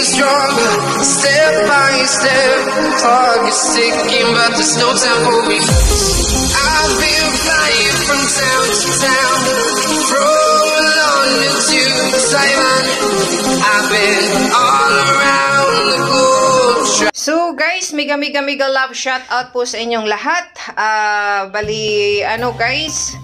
stronger, step by step. Heart is ticking, but there's no time for me. I've been flying from town to town, from London to Taiwan. I've been all around the globe. So guys, mega love shout out po sa inyong lahat. Bali, ano guys,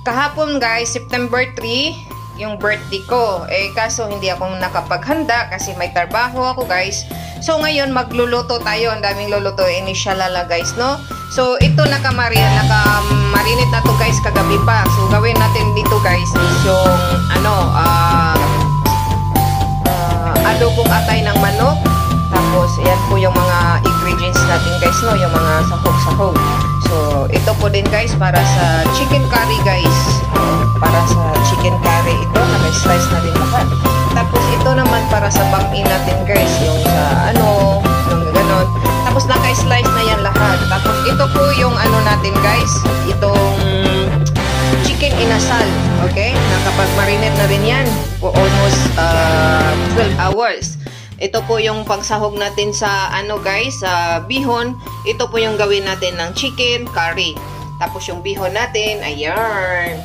kahapon guys, September 3, yung birthday ko. Kaso hindi ako nakapaghanda kasi may trabaho ako guys. So ngayon magluluto tayo. Ang daming lulutuin ni Shalala guys, no? So ito nakamarinate na to guys kagabi pa. So gawin natin dito guys is yung adobong atay ng manok. Tapos ayan po yung mga ingredients natin guys, no? Yung mga sahog-sahog. So ito po din guys para sa chicken curry guys. Para sa chicken curry ito, naka-slice na din lahat. Tapos ito naman para sa bang-in natin guys, yung sa yung ganon. Tapos naka-slice na yan lahat. Tapos ito po yung natin guys, itong chicken inasal, okay? Nakapag-marinate na rin yan for almost 12 hours. Ito po yung pagsahog natin sa guys, sa bihon. Ito po yung gawin natin ng chicken curry. Tapos yung bihon natin, ayan.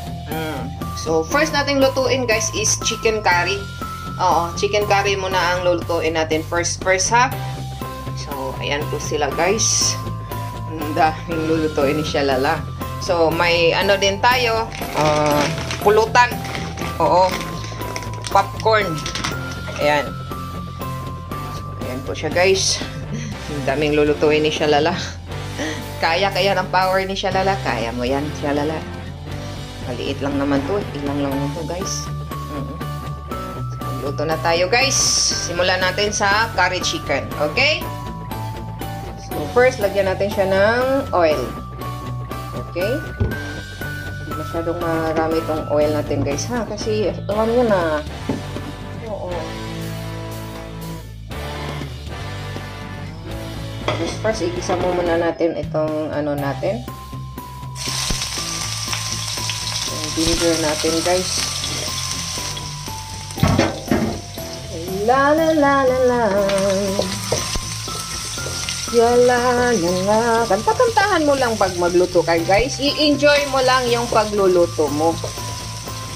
So, first nating lutuin guys is chicken curry. Oo, chicken curry muna ang lulutuin natin first half. So, ayan po sila guys. Ang daming lulutuin ni Shalala. So, may din tayo. Pulutan. Oo. Popcorn. Ayan. So, ayan po siya guys. Ang daming lulutuin ni Shalala. Kaya ng power ni Shalala. Kaya mo yan, Shalala. Maliit lang naman to. Ilang lang to guys. Luto na tayo guys. Simulan natin sa curry chicken. Okay? So first, lagyan natin siya ng oil. Okay? Masyadong marami itong oil natin guys ha. Kasi alam nyo na. Oo. First, igisa mo muna natin itong natin. Ginger natin guys. La la la la la. Ya la la la. Kanta-kantahan mo lang pag magluto ka guys. I-enjoy mo lang yung pagluluto mo.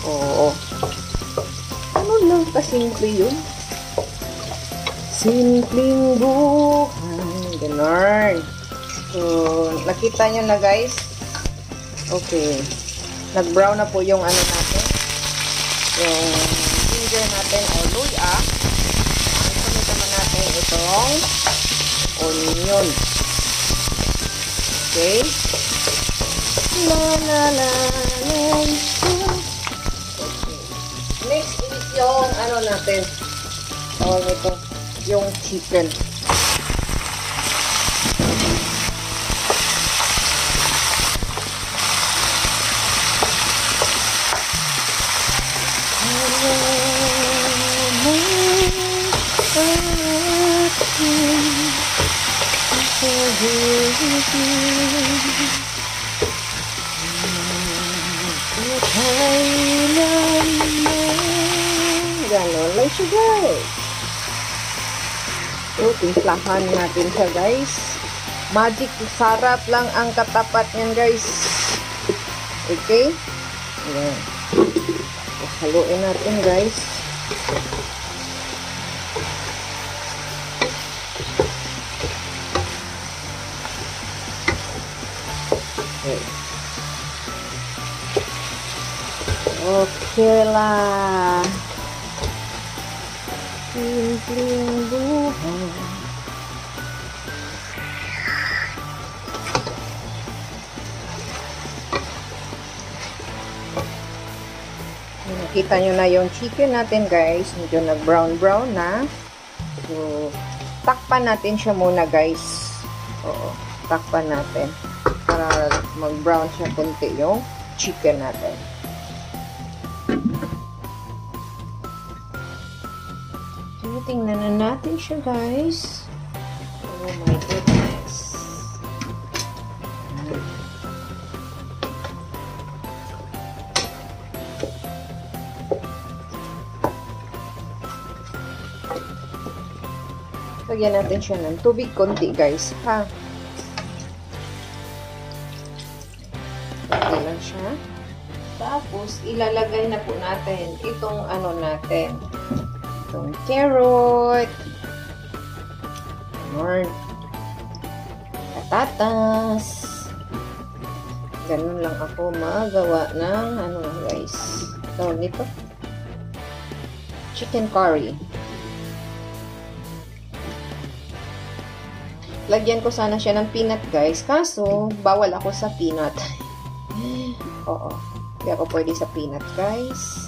Oo. Ano lang kasimple yun? Simpleng buhay. Ganon. So, nakita nyo na guys. Okay. Nag-brown na po yung natin. Yung ginger natin o luya. Sunod naman natin itong onion. Okay. La la la la. Okay. Next is yung natin. Tawag ito. Yung chicken. Ganon lang siya guys. So, timplahan natin siya guys. Magic sarap lang ang katapat niyan guys. Okay? Ayan. Haluin natin guys. Okay. Okay lah. Simpleng buhay. Nakita nyo na yung chicken natin guys. Medyo nag-brown na. So, takpan natin siya muna guys. Oo, takpan natin. Para mag-brown siya kunti yung chicken natin. So, tingnan na natin siya guys. Oh my goodness. Lagyan natin siya ng tubig konti, guys, ha? Okay lang siya. Tapos, ilalagay na po natin itong ano natin. Itong carrot. Patatas. Ganun lang ako magawa ng ano guys. Tawag nito. Chicken curry. Lagyan ko sana siya ng peanut guys. Kaso, bawal ako sa peanut. Oo. Hindi ako pwede sa peanut guys.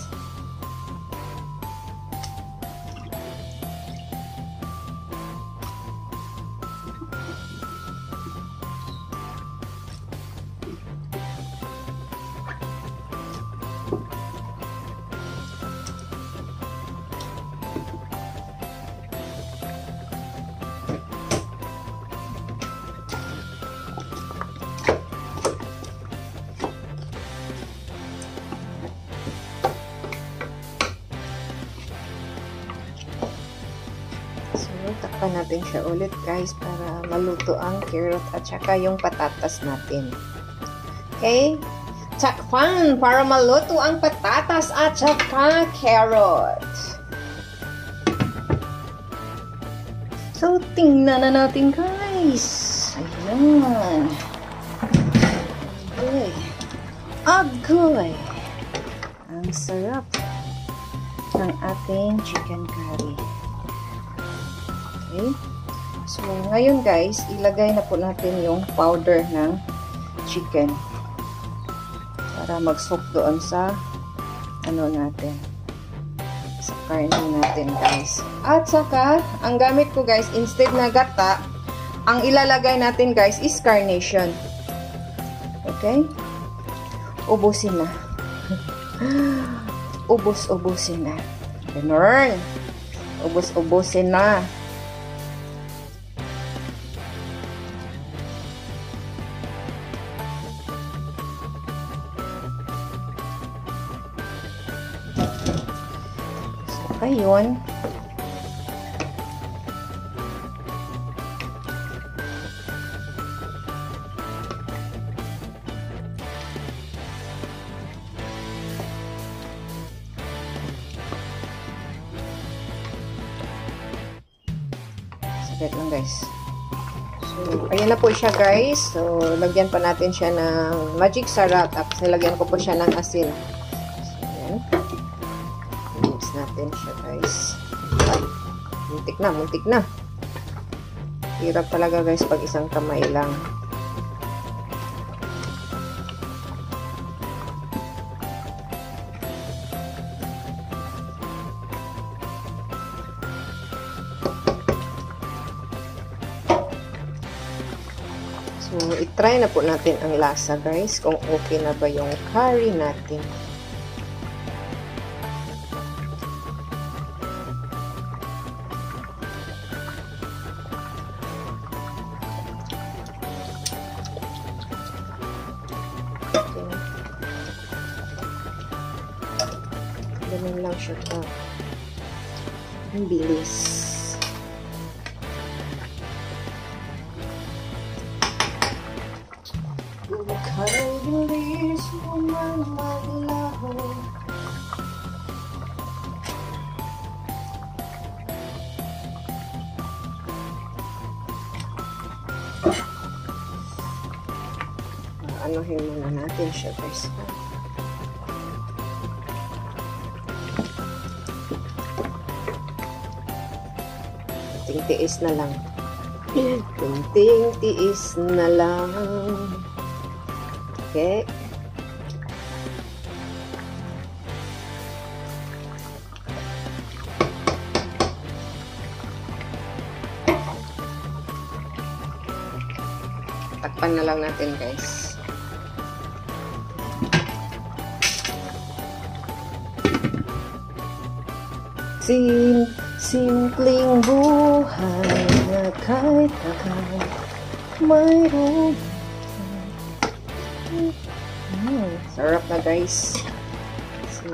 Takpan natin siya ulit guys para maluto ang carrot at saka yung patatas natin. Okay? Takpan para maluto ang patatas at saka carrot. So, tingnan na natin guys. Ayan. Agoy. Agoy. Ang sarap ng ating chicken curry. Okay. So, ngayon guys, ilagay na po natin yung powder ng chicken para mag-soak doon sa ano natin, sa karne natin guys. At saka, ang gamit ko guys, instead na gata, ang ilalagay natin guys is carnation. Okay? Ubusin na. Ubus-ubusin na. Ganun. Ubus-ubusin na. Ayun. Saglit lang guys. So, ayan na po siya guys. So, lagyan pa natin siya ng magic sarap. Tapos nilagyan ko po siya ng asin. So, ayan. Mix natin siya guys. Ay, muntik na. Hirap talaga guys pag isang kamay lang. So, itry na po natin ang lasa guys kung okay na ba yung curry natin. Ganun lang siya pa. Ang bilis. Kaya bilis mo man maglaho. Anuhin muna natin siya guys. Tiis na lang. Kunting tiis na lang. Okay. Takpan na lang natin guys. Simpleng buhay na kahit akal mayroon. Sarap na guys. So,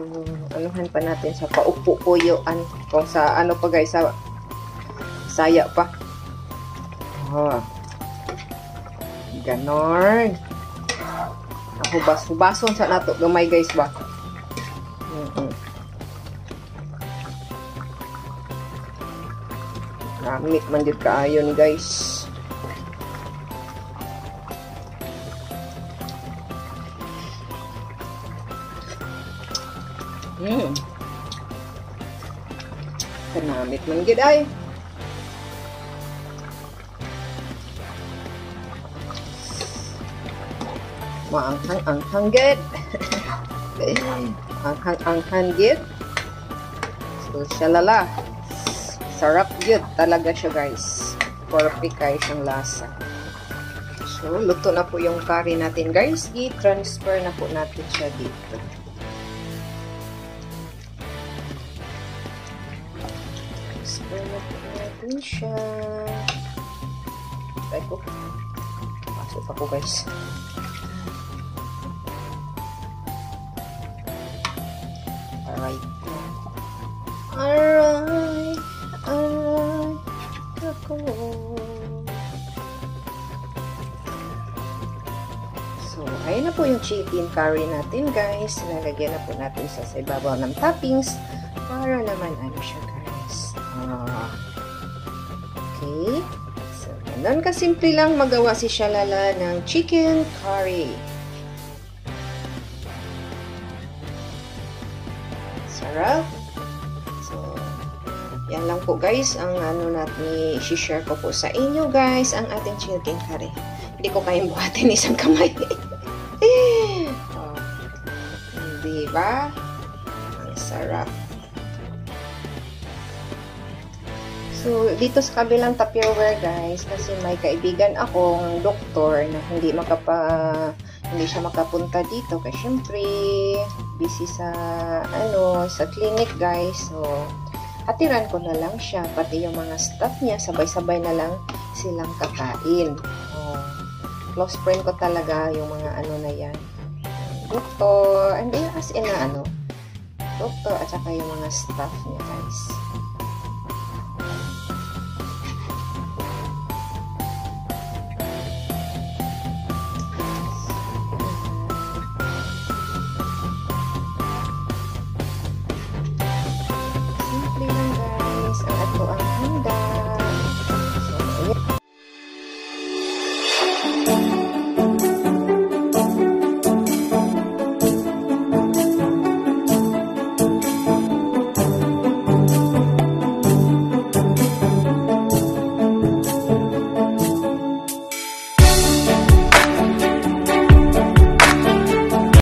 anuhan pa natin sa paupo-uyuan. Kung sa ano pa guys, Saya pa. Oh. Ganon. Hubas-hubason sa nato gamay guys ba. Ramit man jud kaayo ni guys. Kanamit man gid ay. Maanghang-anghang gid. Anghang-anghang gid. So, shalala. Sarap gid talaga siya guys. Perfect guys ang lasa. So, luto na po yung curry natin guys. I-transfer na po natin siya dito. Transfer na po natin siya. Try ko. Pasok pa po guys. Alright. Alright. Ako. So, ayun na po yung chicken curry natin guys. Lalagyan na po natin sa ibabaw ng toppings para naman ano siya guys. Okay. So, ganun kasimple lang magawa si Shalala ng chicken curry. Sarap. So, yan lang po guys ang ano natin i-share ko po sa inyo guys ang ating chicken curry. Hindi ko kayang buhatin isang kamay. Oh, diba? Ang sarap. So, dito sa kabilang Tupperware guys, kasi may kaibigan akong doktor na hindi siya makapunta dito kasi syempre busy sa sa clinic guys. So, hatiran ko na lang siya, pati yung mga staff niya, sabay-sabay na lang silang kakain. Oh, close friend ko talaga yung mga na yan. Doktor, and as in doktor at saka yung mga staff niya.